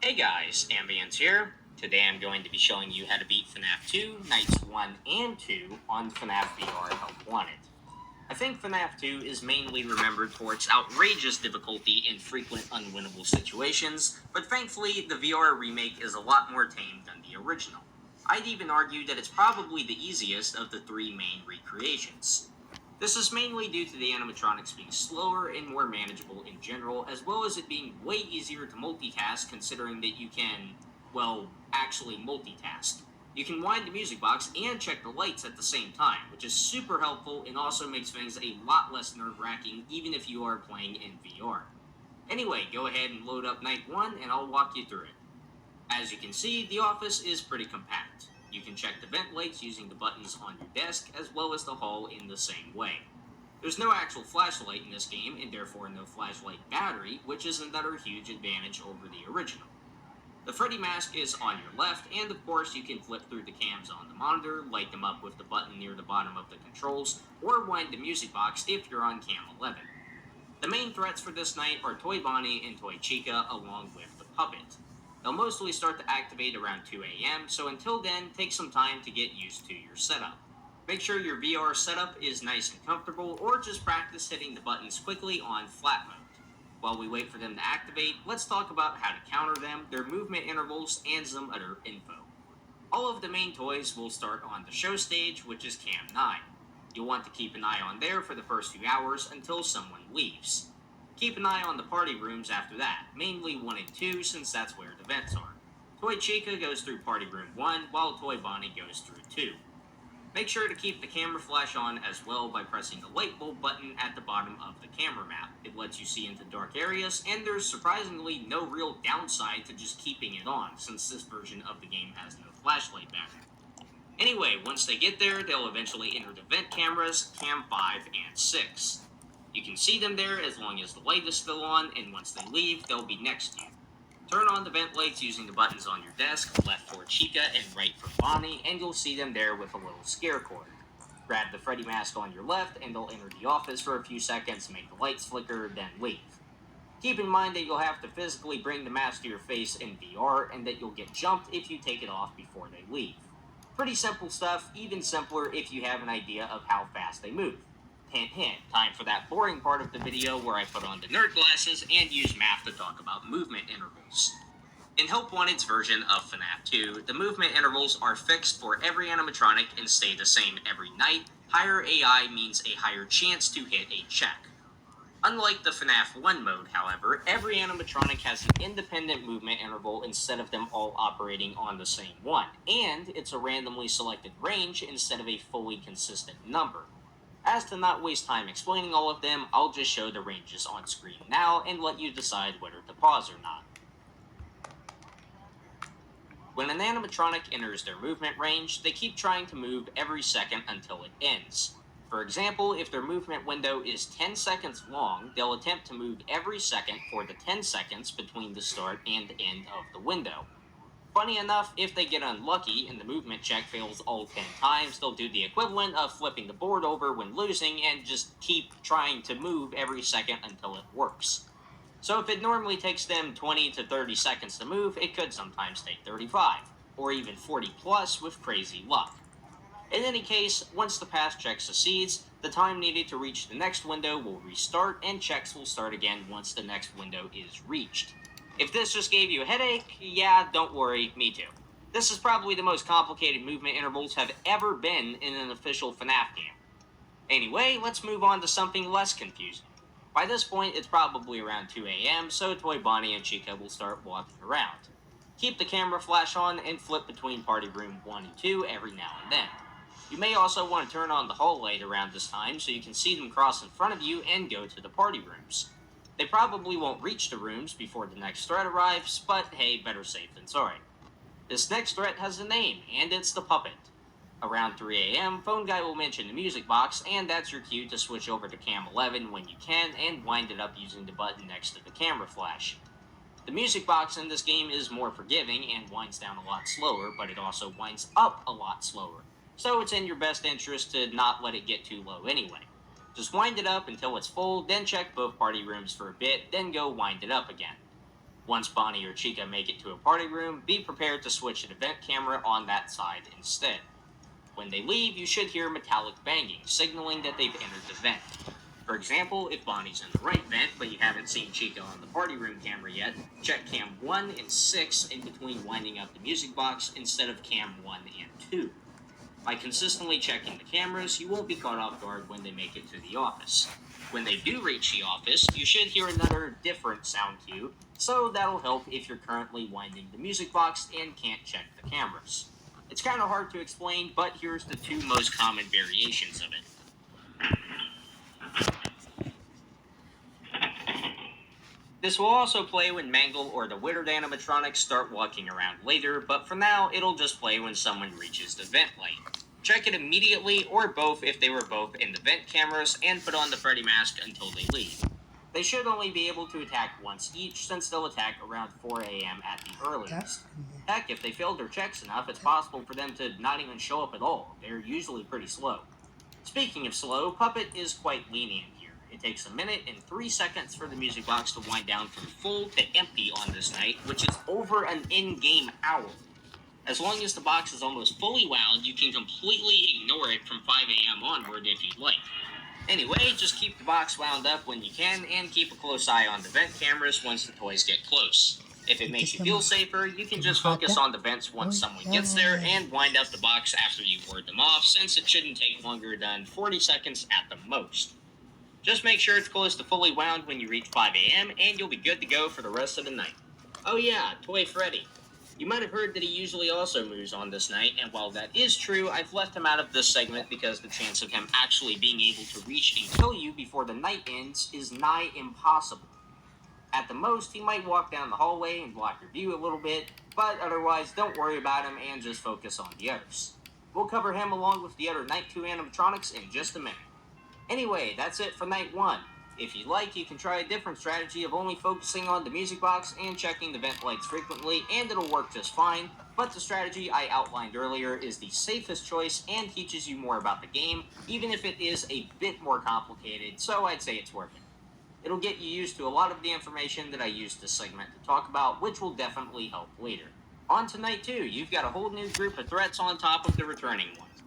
Hey guys, Ambience here. Today I'm going to be showing you how to beat Fnaf 2, Nights 1 and 2 on Fnaf VR Help Wanted. I think Fnaf 2 is mainly remembered for its outrageous difficulty in frequent unwinnable situations, but thankfully the VR remake is a lot more tame than the original. I'd even argue that it's probably the easiest of the three main recreations. This is mainly due to the animatronics being slower and more manageable in general, as well as it being way easier to multitask considering that you can, well, actually multitask. You can wind the music box and check the lights at the same time, which is super helpful and also makes things a lot less nerve-wracking even if you are playing in VR. Anyway, go ahead and load up Night 1 and I'll walk you through it. As you can see, the office is pretty compact. You can check the vent lights using the buttons on your desk, as well as the hall in the same way. There's no actual flashlight in this game, and therefore no flashlight battery, which is another huge advantage over the original. The Freddy mask is on your left, and of course you can flip through the cams on the monitor, light them up with the button near the bottom of the controls, or wind the music box if you're on cam 11. The main threats for this night are Toy Bonnie and Toy Chica, along with the puppet. They'll mostly start to activate around 2 a.m., so until then, take some time to get used to your setup. Make sure your VR setup is nice and comfortable, or just practice hitting the buttons quickly on flat mode. While we wait for them to activate, let's talk about how to counter them, their movement intervals, and some other info. All of the main toys will start on the show stage, which is Cam 9. You'll want to keep an eye on there for the first few hours until someone leaves. Keep an eye on the party rooms after that, mainly 1 and 2 since that's where the vents are. Toy Chica goes through party room 1 while Toy Bonnie goes through 2. Make sure to keep the camera flash on as well by pressing the light bulb button at the bottom of the camera map. It lets you see into dark areas, and there's surprisingly no real downside to just keeping it on, since this version of the game has no flashlight battery. Anyway, once they get there, they'll eventually enter the vent cameras, cam 5 and 6. You can see them there as long as the light is still on, and once they leave, they'll be next to you. Turn on the vent lights using the buttons on your desk, left for Chica and right for Bonnie, and you'll see them there with a little scare cord. Grab the Freddy mask on your left, and they'll enter the office for a few seconds, make the lights flicker, then leave. Keep in mind that you'll have to physically bring the mask to your face in VR, and that you'll get jumped if you take it off before they leave. Pretty simple stuff, even simpler if you have an idea of how fast they move. Hint hint, time for that boring part of the video where I put on the nerd glasses and use math to talk about movement intervals. In Help Wanted's version of FNAF 2, the movement intervals are fixed for every animatronic and stay the same every night. Higher AI means a higher chance to hit a check. Unlike the FNAF 1 mode, however, every animatronic has an independent movement interval instead of them all operating on the same one, and it's a randomly selected range instead of a fully consistent number. As to not waste time explaining all of them, I'll just show the ranges on screen now and let you decide whether to pause or not. When an animatronic enters their movement range, they keep trying to move every second until it ends. For example, if their movement window is 10 seconds long, they'll attempt to move every second for the 10 seconds between the start and end of the window. Funny enough, if they get unlucky and the movement check fails all 10 times, they'll do the equivalent of flipping the board over when losing and just keep trying to move every second until it works. So if it normally takes them 20 to 30 seconds to move, it could sometimes take 35, or even 40 plus with crazy luck. In any case, once the pass check succeeds, the time needed to reach the next window will restart and checks will start again once the next window is reached. If this just gave you a headache, yeah, don't worry, me too. This is probably the most complicated movement intervals have ever been in an official FNAF game. Anyway, let's move on to something less confusing. By this point, it's probably around 2 a.m., so Toy Bonnie and Chica will start walking around. Keep the camera flash on and flip between party room 1 and 2 every now and then. You may also want to turn on the hall light around this time so you can see them cross in front of you and go to the party rooms. They probably won't reach the rooms before the next threat arrives, but hey, better safe than sorry. This next threat has a name, and it's the puppet. Around 3 a.m., Phone Guy will mention the music box, and that's your cue to switch over to cam 11 when you can and wind it up using the button next to the camera flash. The music box in this game is more forgiving and winds down a lot slower, but it also winds up a lot slower, so it's in your best interest to not let it get too low anyway. Just wind it up until it's full, then check both party rooms for a bit, then go wind it up again. Once Bonnie or Chica make it to a party room, be prepared to switch an event camera on that side instead. When they leave, you should hear metallic banging, signaling that they've entered the vent. For example, if Bonnie's in the right vent, but you haven't seen Chica on the party room camera yet, check cam 1 and 6 in between winding up the music box instead of cam 1 and 2. By consistently checking the cameras, you won't be caught off guard when they make it to the office. When they do reach the office, you should hear another different sound cue, so that'll help if you're currently winding the music box and can't check the cameras. It's kind of hard to explain, but here's the two most common variations of it. This will also play when Mangle or the Withered animatronics start walking around later, but for now, it'll just play when someone reaches the vent light. Check it immediately, or both if they were both in the vent cameras, and put on the Freddy mask until they leave. They should only be able to attack once each, since they'll attack around 4 a.m. at the earliest. Heck, if they failed their checks enough, it's possible for them to not even show up at all. They're usually pretty slow. Speaking of slow, Puppet is quite lenient here. It takes a minute and 3 seconds for the music box to wind down from full to empty on this night, which is over an in-game hour. As long as the box is almost fully wound, you can completely ignore it from 5 a.m. onward if you'd like. Anyway, just keep the box wound up when you can, and keep a close eye on the vent cameras once the toys get close. If it makes you feel safer, you can just focus on the vents once someone gets there, and wind up the box after you ward them off, since it shouldn't take longer than 40 seconds at the most. Just make sure it's close to fully wound when you reach 5 a.m., and you'll be good to go for the rest of the night. Oh yeah, Toy Freddy. You might have heard that he usually also moves on this night, and while that is true, I've left him out of this segment because the chance of him actually being able to reach and kill you before the night ends is nigh impossible. At the most, he might walk down the hallway and block your view a little bit, but otherwise, don't worry about him and just focus on the others. We'll cover him along with the other Night 2 animatronics in just a minute. Anyway, that's it for Night 1. If you'd like, you can try a different strategy of only focusing on the music box and checking the vent lights frequently, and it'll work just fine, but the strategy I outlined earlier is the safest choice and teaches you more about the game, even if it is a bit more complicated, so I'd say it's worth it. It'll get you used to a lot of the information that I used this segment to talk about, which will definitely help later. On to Night 2, you've got a whole new group of threats on top of the returning ones.